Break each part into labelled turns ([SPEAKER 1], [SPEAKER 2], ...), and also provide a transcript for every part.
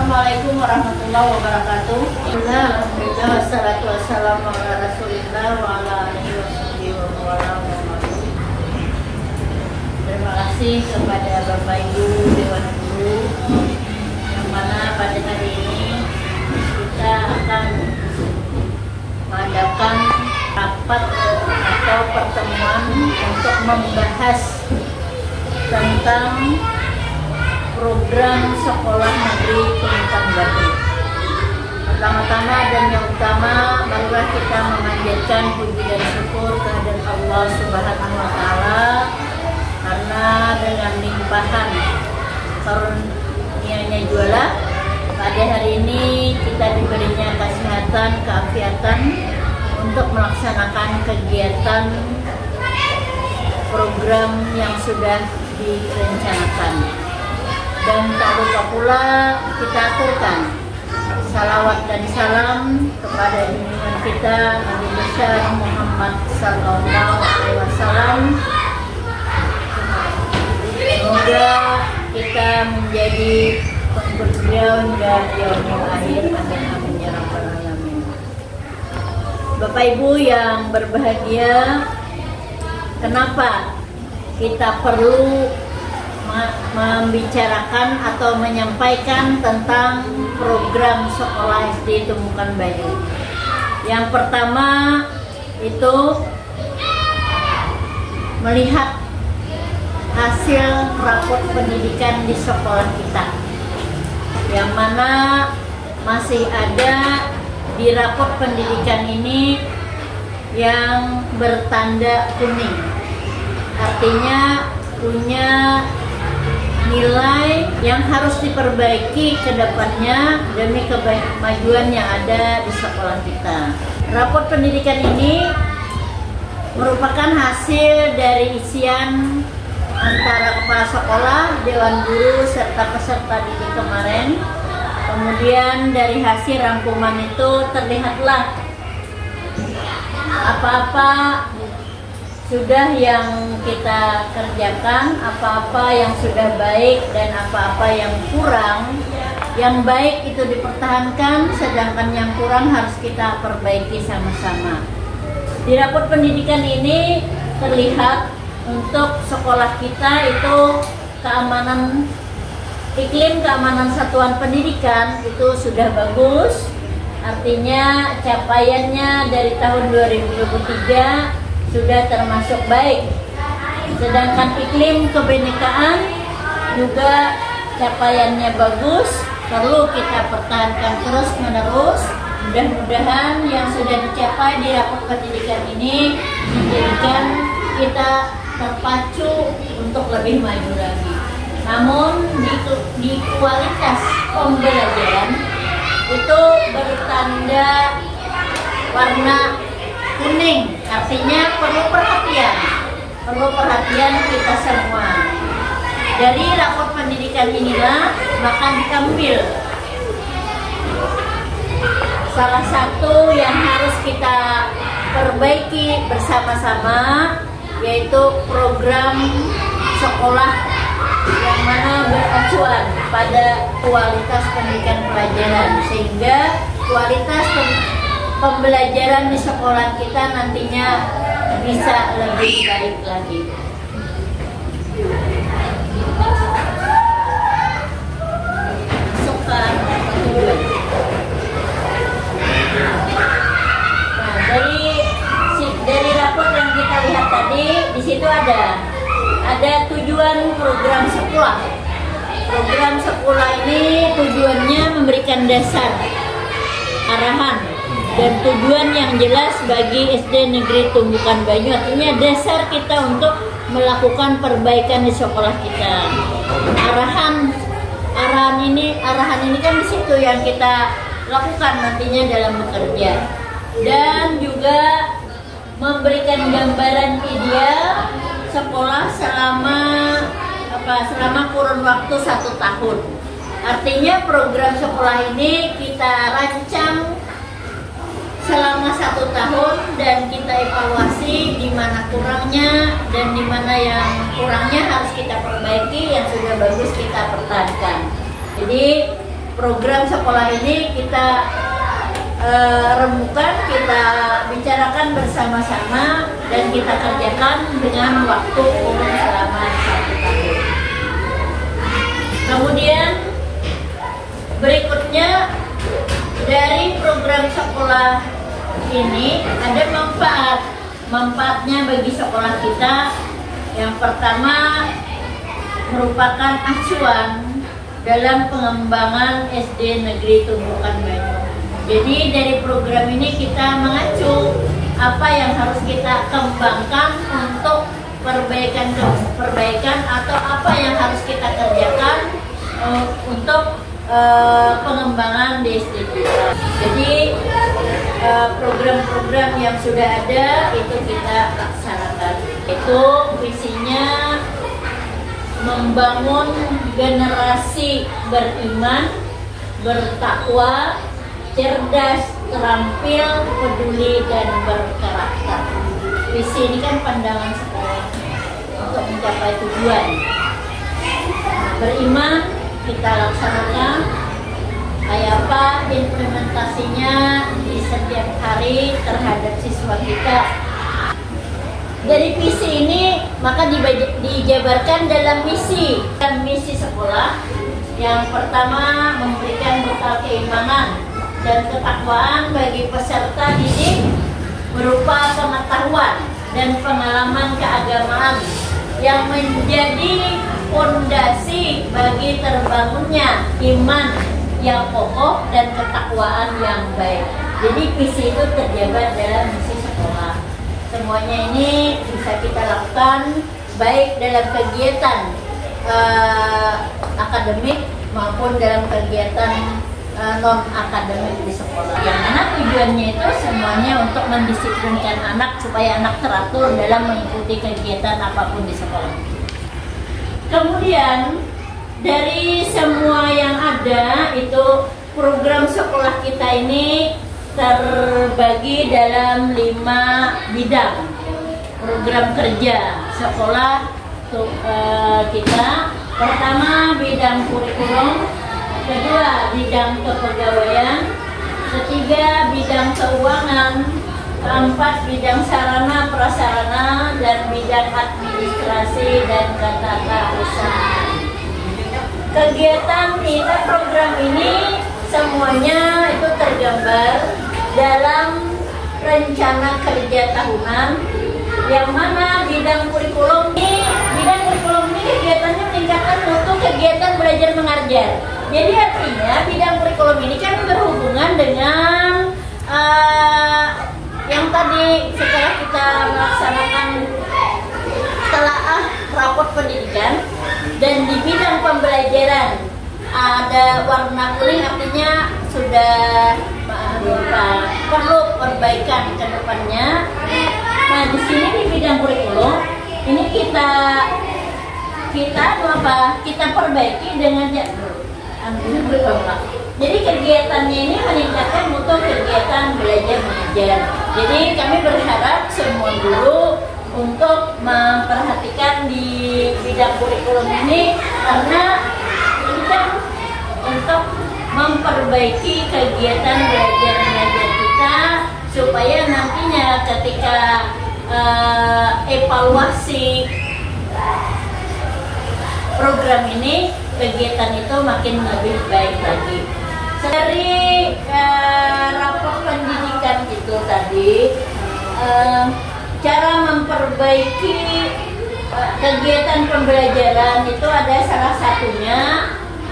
[SPEAKER 1] Assalamualaikum warahmatullahi wabarakatuh. Alhamdulillah, wassalatu wassalamu ala rasulillah wa ala alihi wa Terima kasih kepada Bapak Ibu Dewan Guru, yang mana pada hari ini kita akan mengadakan rapat atau pertemuan untuk membahas tentang program sekolah negeri Tumbukan Batu. Pertama-tama dan yang utama, marilah kita memanjatkan puji dan syukur kehadirat Allah Subhanahu wa Ta'ala, karena dengan limpahan karunia-Nya jualah pada hari ini kita diberinya kesehatan, keafiatan untuk melaksanakan kegiatan program yang sudah direncanakan. Dan tak lupa pula kita aturkan salawat dan salam kepada junjungan kita Nabi besar Muhammad Sallallahu Alaihi Wasallam. Semoga kita menjadi pengikut beliau hingga yaumul akhir. Amin amin ya rabbal alamin. Bapak Ibu yang berbahagia, kenapa kita perlu membicarakan atau menyampaikan tentang program sekolah SD Tumbukan Bayu? Yang pertama itu melihat hasil rapor pendidikan di sekolah kita, yang mana masih ada di rapor pendidikan ini yang bertanda kuning, artinya punya nilai yang harus diperbaiki ke depannya demi kemajuan yang ada di sekolah kita. Rapor pendidikan ini merupakan hasil dari isian antara kepala sekolah, dewan guru, serta peserta didik kemarin. Kemudian dari hasil rangkuman itu terlihatlah apa-apa sudah yang kita kerjakan, apa-apa yang sudah baik dan apa-apa yang kurang. Yang baik itu dipertahankan, sedangkan yang kurang harus kita perbaiki sama-sama. Di rapor pendidikan ini terlihat untuk sekolah kita itu keamanan, iklim keamanan satuan pendidikan itu sudah bagus. Artinya capaiannya dari tahun 2023 sudah termasuk baik. Sedangkan iklim kebinekaan juga capaiannya bagus, perlu kita pertahankan terus menerus. Mudah-mudahan yang sudah dicapai di rapor pendidikan ini menjadikan kita terpacu untuk lebih maju lagi. Namun di kualitas pembelajaran itu bertanda warna kuning, artinya perlu perhatian kita semua. Dari rapor pendidikan inilah bahkan diambil salah satu yang harus kita perbaiki bersama-sama, yaitu program sekolah yang mana beracuan pada kualitas pendidikan pelajaran, sehingga kualitas pembelajaran di sekolah kita nantinya bisa lebih baik lagi. Masukkan tujuan. Nah, dari rapor yang kita lihat tadi, di situ ada tujuan program sekolah. Program sekolah ini tujuannya memberikan dasar, arahan, dan tujuan yang jelas bagi SD Negeri Tumbukan Bayu. Artinya dasar kita untuk melakukan perbaikan di sekolah kita. Arahan ini kan di situ yang kita lakukan nantinya dalam bekerja, dan juga memberikan gambaran ideal sekolah selama kurun waktu 1 tahun. Artinya program sekolah ini kita rancang selama 1 tahun dan kita evaluasi di mana kurangnya dan di mana yang kurangnya harus kita perbaiki, yang sudah bagus kita pertahankan. Jadi program sekolah ini kita remukan, kita bicarakan bersama-sama, dan kita kerjakan dengan waktu kurun selama 1 tahun. Kemudian berikutnya, dari program sekolah ini ada manfaatnya bagi sekolah kita. Yang pertama, merupakan acuan dalam pengembangan SD Negeri Tumbukan Banyu. Jadi dari program ini kita mengacu apa yang harus kita kembangkan untuk perbaikan atau apa yang harus kita kerjakan untuk pengembangan di SD kita. Jadi program-program yang sudah ada itu kita laksanakan. Itu visinya membangun generasi beriman, bertakwa, cerdas, terampil, peduli, dan berkarakter. Visi ini kan pandangan sekolah untuk mencapai tujuan. Beriman kita laksanakan, kayak apa implementasinya di setiap hari terhadap siswa kita. Dari visi ini maka dijabarkan dalam misi. Dan misi sekolah yang pertama, memberikan bekal keimanan dan ketakwaan bagi peserta didik berupa pengetahuan dan pengalaman keagamaan yang menjadi fondasi bagi terbangunnya iman yang kokoh dan ketakwaan yang baik. Jadi visi itu terjabar dalam misi sekolah. Semuanya ini bisa kita lakukan baik dalam kegiatan akademik maupun dalam kegiatan non akademik di sekolah. Yang mana tujuannya itu semuanya untuk mendisiplinkan anak supaya anak teratur dalam mengikuti kegiatan apapun di sekolah. Kemudian dari semua yang ada itu, program sekolah kita ini terbagi dalam 5 bidang program kerja sekolah kita. Pertama, bidang kurikulum. Kedua, bidang kepegawaian. Ketiga, bidang keuangan. Keempat, bidang sarana prasarana, dan bidang administrasi dan ketatarusahaan. Kegiatan kita, program ini semuanya itu tergambar dalam rencana kerja tahunan, yang mana bidang kurikulum ini kegiatannya meningkatkan mutu kegiatan belajar mengajar. Jadi artinya bidang kurikulum ini kan berhubungan dengan yang tadi setelah kita melaksanakan telaah raport pendidikan, dan di bidang pembelajaran ada warna kuning, artinya sudah perlu perbaikan ke depannya. Nah, di sini di bidang kurikulum ini kita perbaiki dengan jadi kegiatannya ini meningkatkan mutu kegiatan belajar mengajar. Jadi kami berharap semua guru untuk memperhatikan di bidang kurikulum ini, karena ini kan untuk memperbaiki kegiatan belajar mengajar kita supaya nantinya ketika evaluasi program ini, kegiatan itu makin lebih baik lagi. Dari raport pendidikan itu tadi, cara memperbaiki kegiatan pembelajaran itu ada salah satunya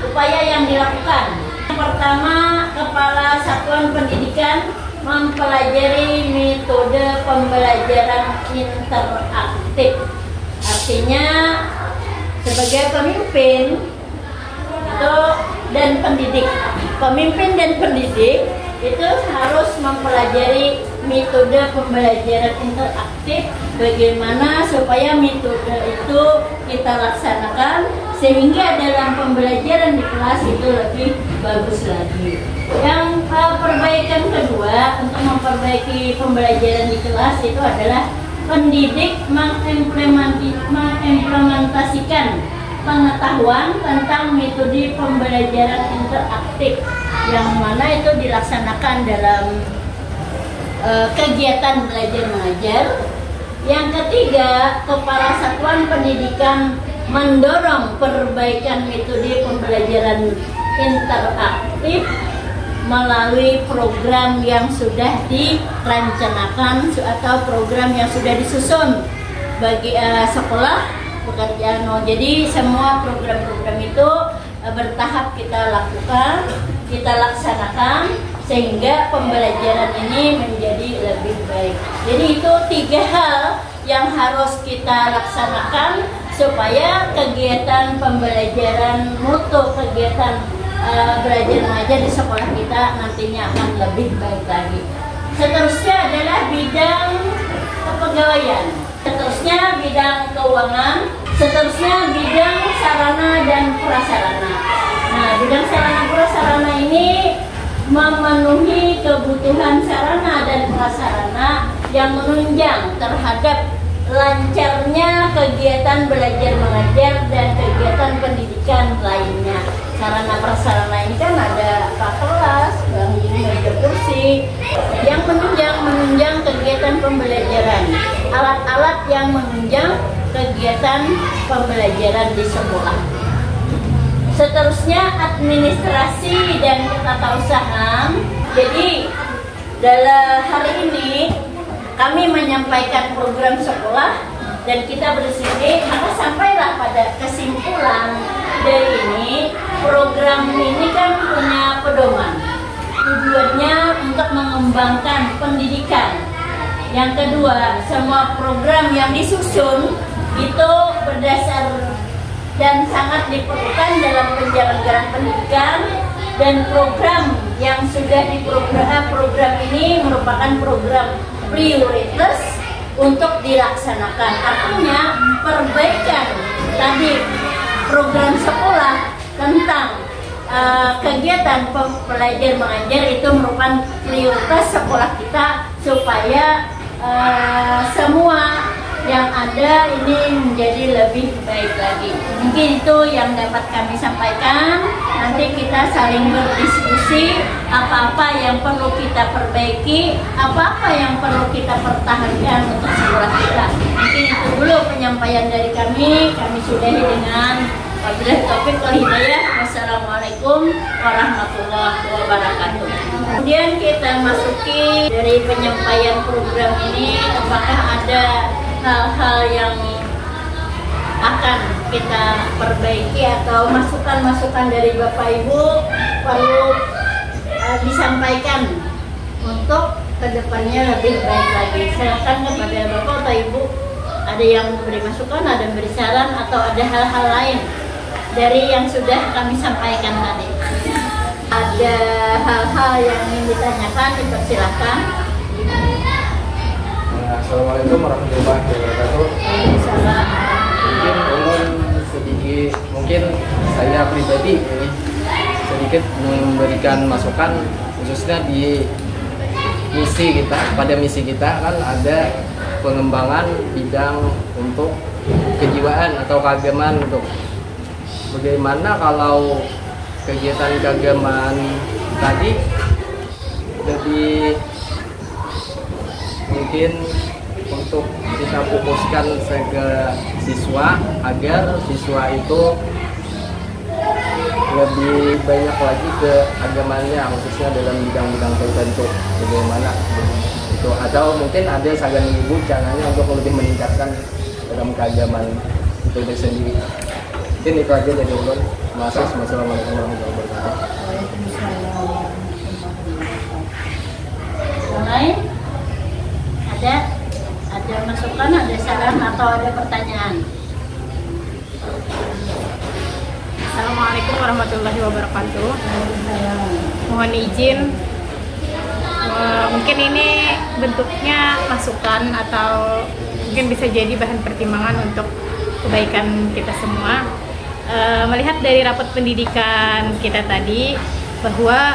[SPEAKER 1] upaya yang dilakukan. Yang pertama, Kepala Satuan Pendidikan mempelajari metode pembelajaran interaktif. Artinya sebagai pemimpin dan pendidik, pemimpin dan pendidik itu harus mempelajari metode pembelajaran interaktif, bagaimana supaya metode itu kita laksanakan sehingga dalam pembelajaran di kelas itu lebih bagus lagi. Yang perbaikan kedua untuk memperbaiki pembelajaran di kelas itu adalah pendidik mengimplementasikan pengetahuan tentang metode pembelajaran interaktif yang mana itu dilaksanakan dalam kegiatan belajar mengajar. Yang ketiga, Kepala Satuan Pendidikan mendorong perbaikan metode pembelajaran interaktif melalui program yang sudah direncanakan atau program yang sudah disusun bagi sekolah pekerjaan. Jadi semua program-program itu bertahap kita lakukan, kita laksanakan sehingga pembelajaran ini menjadi lebih baik. Jadi itu 3 hal yang harus kita laksanakan supaya kegiatan pembelajaran mutu, kegiatan belajar mengajar di sekolah kita nantinya akan lebih baik lagi. Seterusnya adalah bidang kepegawaian, seterusnya bidang keuangan, seterusnya bidang sarana dan prasarana. Nah, bidang sarana prasarana ini memenuhi kebutuhan sarana dan prasarana yang menunjang terhadap lancarnya kegiatan belajar mengajar dan kegiatan pendidikan lainnya. Sarana prasarana ini kan ada Pak kelas, bangku, meja kursi yang menunjang kegiatan pembelajaran, alat-alat yang menunjang kegiatan pembelajaran di sekolah. Seterusnya administrasi dan ketatausahaan. Jadi dalam hari ini kami menyampaikan program sekolah dan kita bersini, maka sampailah pada kesimpulan dari ini. Program ini kan punya pedoman, tujuannya untuk mengembangkan pendidikan. Yang kedua, semua program yang disusun itu berdasar dan sangat diperlukan dalam penyelenggaraan pendidikan, dan program yang sudah program ini merupakan program prioritas untuk dilaksanakan. Artinya perbaikan tadi program sekolah tentang kegiatan belajar mengajar itu merupakan prioritas sekolah kita supaya semua yang ada ini menjadi lebih baik lagi. Mungkin itu yang dapat kami sampaikan. Nanti kita saling berdiskusi apa-apa yang perlu kita perbaiki, apa-apa yang perlu kita pertahankan untuk sekolah kita. Mungkin itu dulu penyampaian dari kami. Kami sudahi dengan wabillahi taufiq wal hidayah. Wassalamualaikum warahmatullahi wabarakatuh. Kemudian kita masuki dari penyampaian program ini, apakah ada hal-hal yang akan kita perbaiki atau masukan-masukan dari Bapak Ibu perlu disampaikan untuk kedepannya lebih baik lagi. Silakan kepada Bapak atau Ibu, ada yang memberi masukan, ada yang memberi saran, atau ada hal-hal lain dari yang sudah kami sampaikan tadi. Ada hal-hal yang ingin ditanyakan, dipersilahkan.
[SPEAKER 2] Assalamualaikum warahmatullahi wabarakatuh. Mungkin saya pribadi ini sedikit memberikan masukan, khususnya di misi kita. Pada misi kita kan ada pengembangan bidang untuk kejiwaan atau keagamaan, untuk bagaimana kalau kegiatan keagamaan tadi lebih mungkin untuk kita fokuskan ke siswa agar siswa itu lebih banyak lagi ke agamanya, khususnya dalam bidang-bidang tertentu. Bagaimana itu, atau mungkin ada saran ibu caranya untuk lebih meningkatkan dalam keagamaan itu sendiri. Mungkin itu aja dari ulun. Wassalamualaikum warahmatullahi wabarakatuh.
[SPEAKER 1] Lain? Ada masukan, ada saran, atau ada pertanyaan?
[SPEAKER 3] Assalamualaikum warahmatullahi wabarakatuh. Mohon izin, mungkin ini bentuknya masukan atau mungkin bisa jadi bahan pertimbangan untuk kebaikan kita semua. Melihat dari rapat pendidikan kita tadi bahwa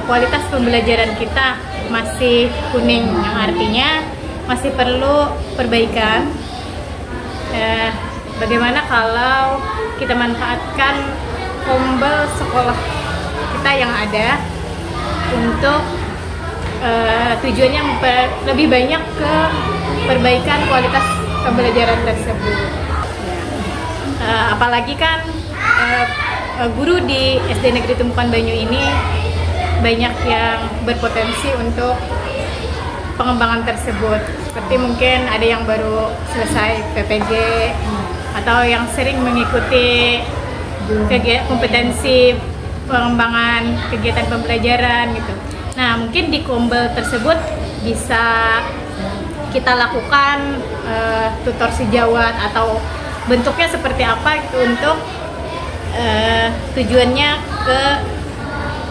[SPEAKER 3] kualitas pembelajaran kita masih kuning, yang artinya masih perlu perbaikan. Bagaimana kalau kita manfaatkan kombel sekolah kita yang ada untuk tujuannya lebih banyak ke perbaikan kualitas pembelajaran tersebut. Apalagi kan guru di SD Negeri Tumpukan Banyu ini banyak yang berpotensi untuk pengembangan tersebut. Seperti mungkin ada yang baru selesai PPG atau yang sering mengikuti kompetensi pengembangan kegiatan pembelajaran gitu. Nah, mungkin di kombel tersebut bisa kita lakukan tutor sejawat atau bentuknya seperti apa gitu, untuk tujuannya ke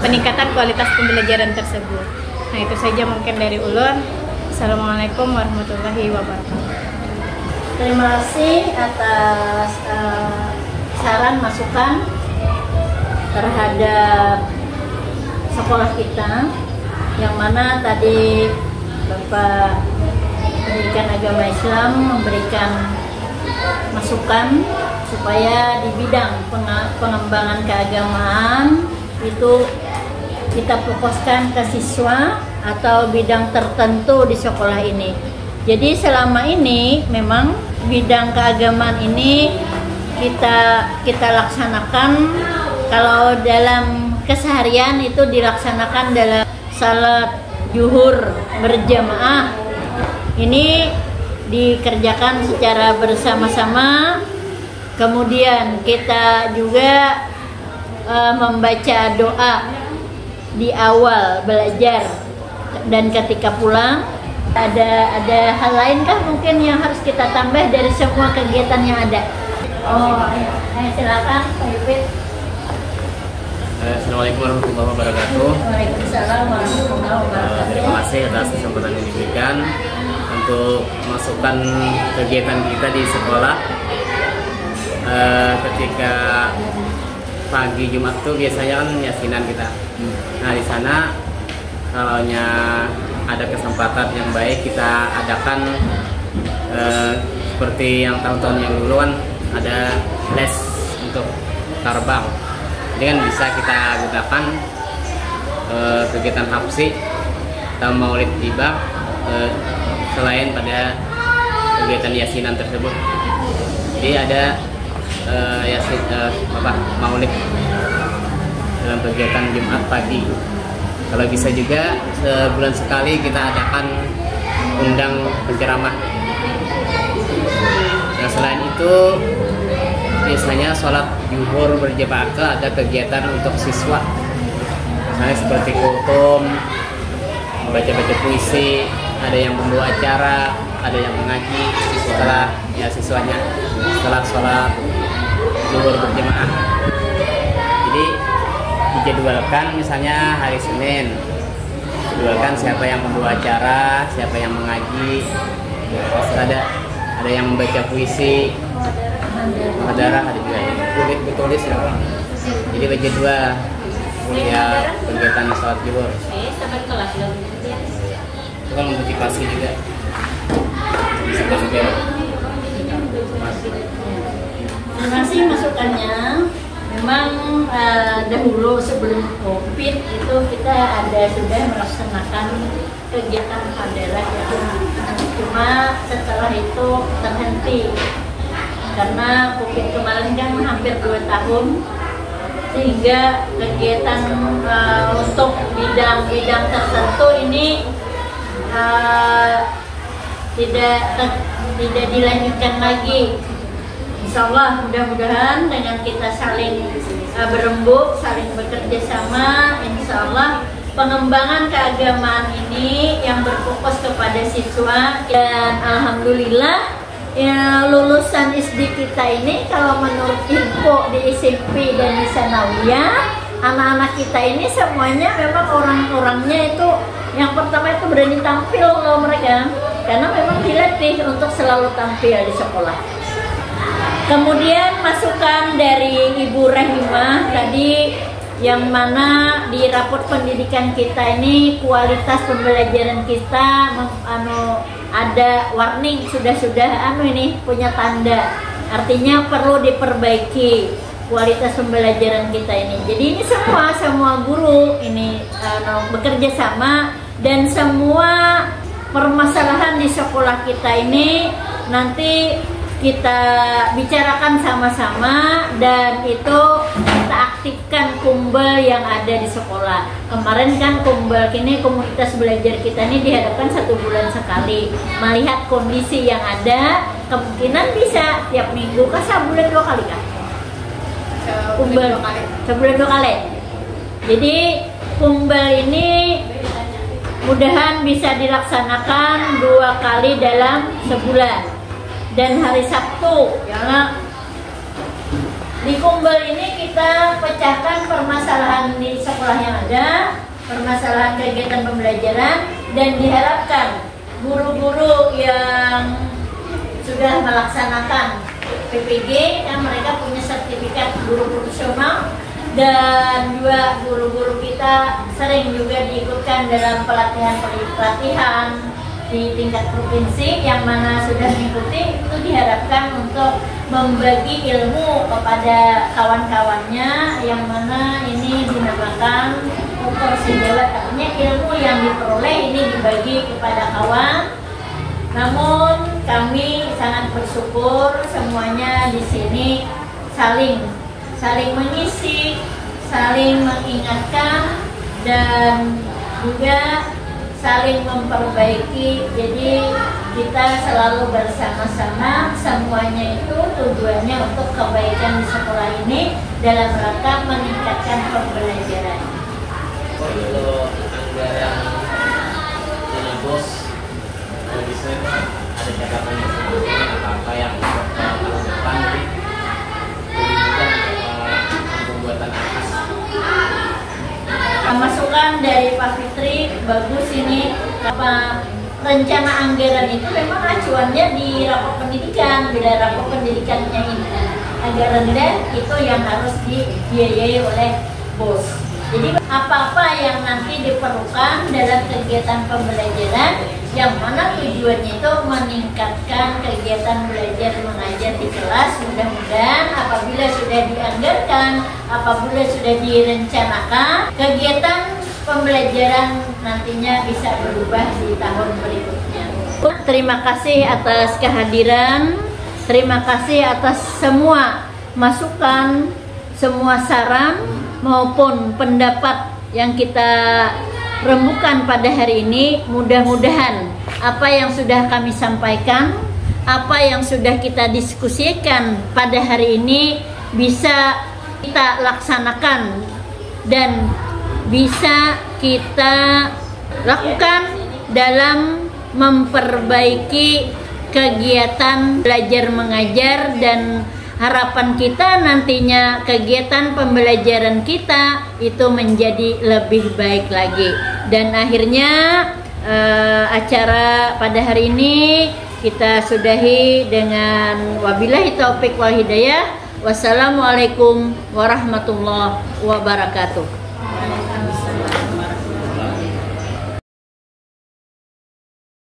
[SPEAKER 3] peningkatan kualitas pembelajaran tersebut. Nah, itu saja mungkin dari ulun. Assalamualaikum warahmatullahi wabarakatuh.
[SPEAKER 1] Terima kasih atas saran masukan terhadap sekolah kita, yang mana tadi Bapak Pendidikan Agama Islam memberikan masukan supaya di bidang pengembangan keagamaan itu kita fokuskan ke siswa atau bidang tertentu di sekolah ini. Jadi selama ini memang bidang keagamaan ini kita laksanakan, kalau dalam keseharian itu dilaksanakan dalam salat zuhur berjamaah. Ini dikerjakan secara bersama-sama. Kemudian kita juga membaca doa di awal belajar dan ketika pulang. Ada hal lain kah mungkin yang harus kita tambah dari semua kegiatan yang ada? Silakan Pak Yupit.
[SPEAKER 4] Assalamualaikum warahmatullahi wabarakatuh.
[SPEAKER 1] Waalaikumsalam warahmatullahi wabarakatuh.
[SPEAKER 4] Terima kasih atas kesempatan yang diberikan untuk masukkan kegiatan kita di sekolah. Ketika pagi Jumat tuh biasanya kan yasinan kita. Nah, di sana kalaunya ada kesempatan yang baik kita adakan seperti yang tahun-tahun yang dulu kan ada les untuk tarbang. Ini kan bisa kita gunakan kegiatan hafsi atau maulid tiba selain pada kegiatan yasinan tersebut. Jadi ada maulid dalam kegiatan Jumat pagi. Kalau bisa juga sebulan sekali kita adakan undang penceramah. Nah, selain itu biasanya sholat zuhur berjamaah ada kegiatan untuk siswa, misalnya seperti kultum, baca-baca puisi, ada yang membawa acara, ada yang mengaji setelah siswanya setelah sholat zuhur berjamaah. Jadi dijadwalkan misalnya hari Senin, jadwalkan siapa yang membawa acara, siapa yang mengaji, ada yang membaca puisi, muhadarah, ada juga yang bertulis ya. Jadi berjadwal ya kegiatan sholat zuhur. Itu kan motivasi juga bisa tampil.
[SPEAKER 1] Terima kasih masukannya. Memang dahulu sebelum COVID itu kita sudah melaksanakan kegiatan muhadarah ya. Cuma setelah itu terhenti karena COVID kemarin kan hampir 2 tahun, sehingga kegiatan untuk bidang-bidang tertentu ini tidak dilanjutkan lagi. Insya Allah mudah-mudahan dengan kita saling berembuk, saling bekerja sama, insya Allah pengembangan keagamaan ini yang berfokus kepada siswa. Dan alhamdulillah ya, lulusan SD kita ini kalau menurut info di SMP dan di Sanawiyah, anak-anak kita ini semuanya memang orang-orangnya itu yang pertama itu berani tampil loh mereka, karena memang dilatih untuk selalu tampil di sekolah. Kemudian masukan dari Ibu Rahimah tadi, yang mana di raport pendidikan kita ini kualitas pembelajaran kita ada warning, sudah ini punya tanda artinya perlu diperbaiki kualitas pembelajaran kita ini. Jadi ini semua guru ini bekerja sama, dan semua permasalahan di sekolah kita ini nanti kita bicarakan sama-sama, dan itu kita aktifkan kumbel yang ada di sekolah. Kemarin kan kumbel ini, komunitas belajar kita ini dihadapkan 1 bulan sekali, melihat kondisi yang ada. Kemungkinan bisa tiap minggu, kan sebulan 2 kali kan? Kumbel sebulan 2 kali. Jadi kumbel ini mudahan bisa dilaksanakan 2 kali dalam sebulan. Dan hari Sabtu, ya, di kumbel ini kita pecahkan permasalahan di sekolah yang ada, permasalahan kegiatan pembelajaran, dan diharapkan guru-guru yang sudah melaksanakan PPG, kan mereka punya sertifikat guru profesional, dan juga guru-guru kita sering juga diikutkan dalam pelatihan di tingkat provinsi, yang mana sudah mengikuti, itu diharapkan untuk membagi ilmu kepada kawan-kawannya, yang mana ini dinamakan ukur sejawat, artinya ilmu yang diperoleh ini dibagi kepada kawan. Namun kami sangat bersyukur semuanya di sini saling mengisi, saling mengingatkan, dan juga saling memperbaiki. Jadi kita selalu bersama-sama, semuanya itu tujuannya untuk kebaikan di sekolah ini dalam rangka meningkatkan pembelajaran.
[SPEAKER 4] Untuk anggaran dana bos, bisa ada catatannya sebelumnya apa yang tahun depan pembuatan atas.
[SPEAKER 1] Masukan dari Pak Fitri bagus ini, apa rencana anggaran itu memang acuannya di rapor pendidikan, bila rapor pendidikannya ini agak rendah, itu yang harus dibiayai oleh bos. Jadi apa-apa yang nanti diperlukan dalam kegiatan pembelajaran, yang mana tujuannya itu meningkatkan kegiatan belajar mengajar di kelas, mudah-mudahan apabila sudah dianggarkan, apabila sudah direncanakan, kegiatan pembelajaran nantinya bisa berubah di tahun berikutnya. Terima kasih atas kehadiran, terima kasih atas semua masukan, semua saran maupun pendapat yang kita rembukan pada hari ini. Mudah-mudahan apa yang sudah kami sampaikan, apa yang sudah kita diskusikan pada hari ini bisa kita laksanakan dan bisa kita lakukan dalam memperbaiki kegiatan belajar mengajar, dan harapan kita nantinya kegiatan pembelajaran kita itu menjadi lebih baik lagi. Dan akhirnya acara pada hari ini kita sudahi dengan wabillahi taufik wal hidayah. Wassalamualaikum warahmatullahi wabarakatuh.